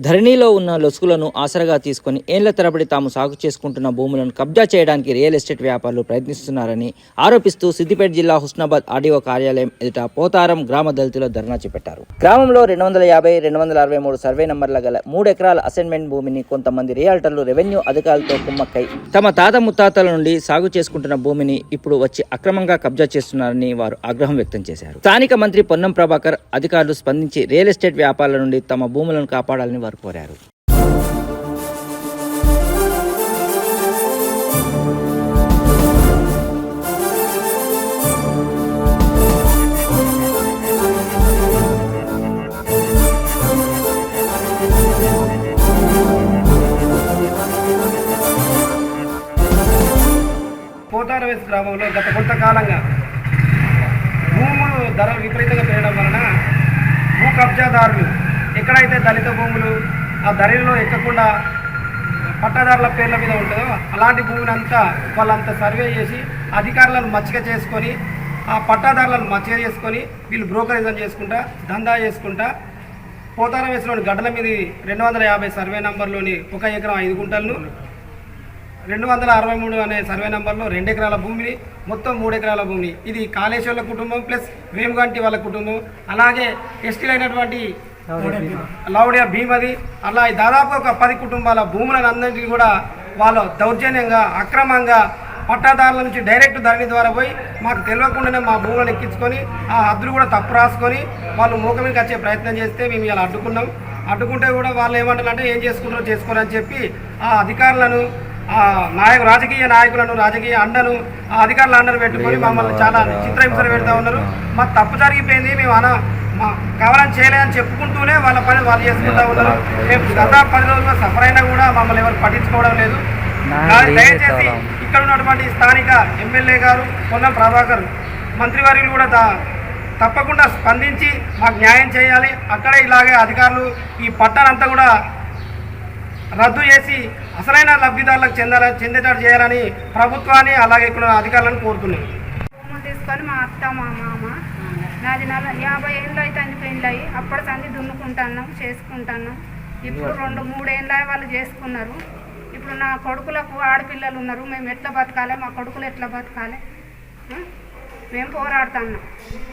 ధరణిలో ఉన్న లొసుగులను ఆసరగా తీసుకుని ఏళ్ల తరబడి తాము సాగు చేసుకుంటున్న భూములను కబ్జా చేయడానికి రియల్ ఎస్టేట్ వ్యాపారులు ప్రయత్నిస్తున్నారని ఆరోపిస్తూ సిద్దిపేట జిల్లా హుస్నాబాద్ ఆర్డీఓ కార్యాలయం ఎదుట పోతారం గ్రామ దళితులు ధర్నా చేపట్టారు. గ్రామంలో 250, 263 సర్వే నంబర్ల గల 3 ఎకరాల అసైన్మెంట్ భూమిని కొంతమంది రియాల్టర్లు రెవెన్యూ అధికారులతో కుమ్మక్కై తమ తాత ముత్తాతల నుండి సాగు చేసుకుంటున్న భూమిని ఇప్పుడు వచ్చి అక్రమంగా కబ్జా చేస్తున్నారని వారు ఆగ్రహం వ్యక్తం చేశారు. స్థానిక మంత్రి పొన్నం ప్రభాకర్ అధికారులు స్పందించి రియల్ ఎస్టేట్ వ్యాపారుల నుండి తమ భూములను కాపాడాలని వారు కోరారు. పోతారవేస్ గ్రామంలో గత కొంతకాలంగా భూములు ధరలు విపరీతంగా పెరగడం వలన భూ కబ్జాదారులు ఎక్కడైతే దళిత భూములు ఆ ధరలో ఎక్కకుండా పట్టాదారుల పేర్ల మీద ఉంటుందో అలాంటి భూమిని అంతా వాళ్ళంతా సర్వే చేసి అధికారులను మచ్చిక చేసుకొని ఆ పట్టాదారులను మచ్చిక చేసుకొని వీళ్ళు బ్రోకరేజం చేసుకుంటా దందా చేసుకుంటా పోతారవేస్లోని గడ్డల మీద 250 సర్వే నంబర్లోని 1 ఎకరం 5 గుంటలను 263 అనే సర్వే నంబర్లో 2 ఎకరాల భూమిని మొత్తం 3 ఎకరాల భూమిని ఇది కాళేశ్వర్ల కుటుంబం ప్లస్ వేముగంటి వాళ్ళ కుటుంబం అలాగే ఎస్టీలు అయినటువంటి లౌడియా భీమది అలా దాదాపు ఒక 10 కుటుంబాల భూములను అందరికీ కూడా వాళ్ళు దౌర్జన్యంగా అక్రమంగా పట్టాదారుల నుంచి డైరెక్ట్ ధరణి ద్వారా పోయి మాకు తెలియకుండానే మా భూములను ఎక్కించుకొని ఆ హద్దులు కూడా తప్పు రాసుకొని వాళ్ళు మూకమీదకి వచ్చే ప్రయత్నం చేస్తే మేము ఇలా అడ్డుకుంటే కూడా వాళ్ళు ఏమంటారంటే ఏం చేసుకుంటారో చేసుకోరని చెప్పి ఆ అధికారులను రాజకీయ నాయకులను రాజకీయ అండను ఆ అధికారుల అండను పెట్టుకొని మమ్మల్ని చాలా చిత్రహింసలు పెడతా ఉన్నారు. మాకు తప్పు జరిగిపోయింది మేము కావాలని చేయలేదని చెప్పుకుంటూనే వాళ్ళ పని వాళ్ళు చేసుకుంటూ ఉన్నారు. మేము గత 10 రోజుల్లో సఫర్ అయినా కూడా మమ్మల్ని ఎవరు పట్టించుకోవడం లేదు. దయచేసి ఇక్కడ ఉన్నటువంటి స్థానిక ఎమ్మెల్యే గారు పొన్నం ప్రభాకర్ మంత్రివర్యులు కూడా తప్పకుండా స్పందించి మాకు న్యాయం చేయాలి. అక్కడే ఇలాగే అధికారులు ఈ పట్టానంతా కూడా రద్దు చేసి అసలైన లబ్ధిదారులకు చెందేటట్టు చేయాలని ప్రభుత్వాన్ని అలాగే ఇక్కడ అధికారులను కోరుతున్నాం. తీసుకొని మా అత్త మా మామ నాది 50 ఏళ్ళు అయితే అన్ని పెళ్ళి అయ్యి అప్పటి సంది దున్నుకుంటున్నాం చేసుకుంటున్నాం. ఇప్పుడు 2-3 ఏళ్ళ వాళ్ళు చేసుకున్నారు. ఇప్పుడు నా కొడుకులకు ఆడపిల్లలు ఉన్నారు. మేము ఎట్లా బతకాలి, మా కొడుకులు ఎట్లా బతకాలి, మేము పోరాడుతున్నాం.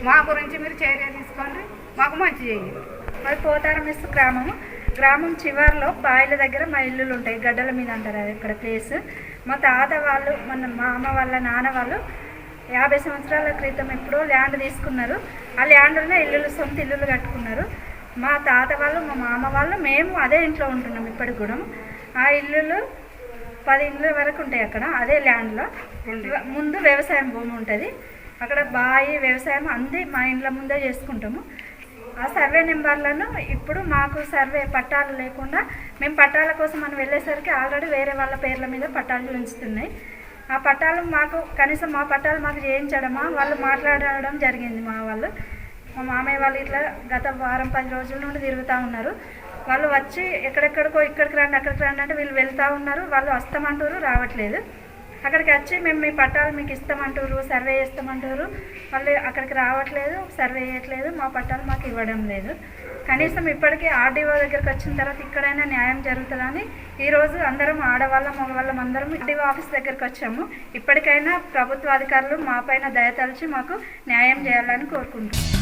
మా గురించి మీరు చర్య తీసుకొని మాకు మంచి చేయండి. మరి పోతారమిస్ గ్రామం చివరిలో బాయిల దగ్గర మా ఇల్లులు ఉంటాయి. గడ్డల మీద అంటారు అది ఇక్కడ ప్లేస్. మా తాత వాళ్ళు మా అమ్మ వాళ్ళ నాన్న వాళ్ళు 50 సంవత్సరాల క్రితం ఎప్పుడో ల్యాండ్ తీసుకున్నారు. ఆ ల్యాండ్లోనే సొంత ఇల్లులు కట్టుకున్నారు. మా తాత వాళ్ళు మా మామ వాళ్ళు మేము అదే ఇంట్లో ఉంటున్నాం ఇప్పటికి కూడా. ఆ ఇల్లులు 10 ఇళ్ళు వరకు ఉంటాయి అక్కడ అదే ల్యాండ్లో. ముందు వ్యవసాయం భూమి ఉంటుంది అక్కడ, బాయి వ్యవసాయం అంది మా ఇండ్ల ముందే చేసుకుంటాము. ఆ సర్వే నెంబర్లను ఇప్పుడు మాకు సర్వే పట్టాలు లేకుండా మేము పట్టాల కోసం మనం వెళ్ళేసరికి ఆల్రెడీ వేరే వాళ్ళ పేర్ల మీద పట్టాలు ఉంచుతున్నాయి. ఆ పట్టాలు మాకు కనీసం మా పట్టాలు మాకు చేయించడమా వాళ్ళు మాట్లాడడం జరిగింది. మా మామయ్య వాళ్ళు ఇట్లా గత వారం 10 రోజుల నుండి తిరుగుతూ ఉన్నారు. వాళ్ళు వచ్చి ఎక్కడెక్కడికో ఇక్కడికి రండి అక్కడికి రండి అంటే వీళ్ళు వెళ్తూ ఉన్నారు. వాళ్ళు వస్తామంటారు, రావట్లేదు. అక్కడికి వచ్చి మేము మీ పట్టాలు మీకు ఇస్తామంటారు, సర్వే చేస్తామంటారు. వాళ్ళు అక్కడికి రావట్లేదు, సర్వే చేయట్లేదు, మా పట్టాలు మాకు ఇవ్వడం లేదు. కనీసం ఇప్పటికీ ఆర్డీఓ దగ్గరికి వచ్చిన తర్వాత ఇక్కడైనా న్యాయం జరుగుతుందని ఈరోజు అందరం ఆడవాళ్ళం మగవాళ్ళం అందరం ఆర్డీఓ ఆఫీస్ దగ్గరికి వచ్చాము. ఇప్పటికైనా ప్రభుత్వ అధికారులు మా పైన దయ తలచి మాకు న్యాయం చేయాలని కోరుకుంటున్నాం.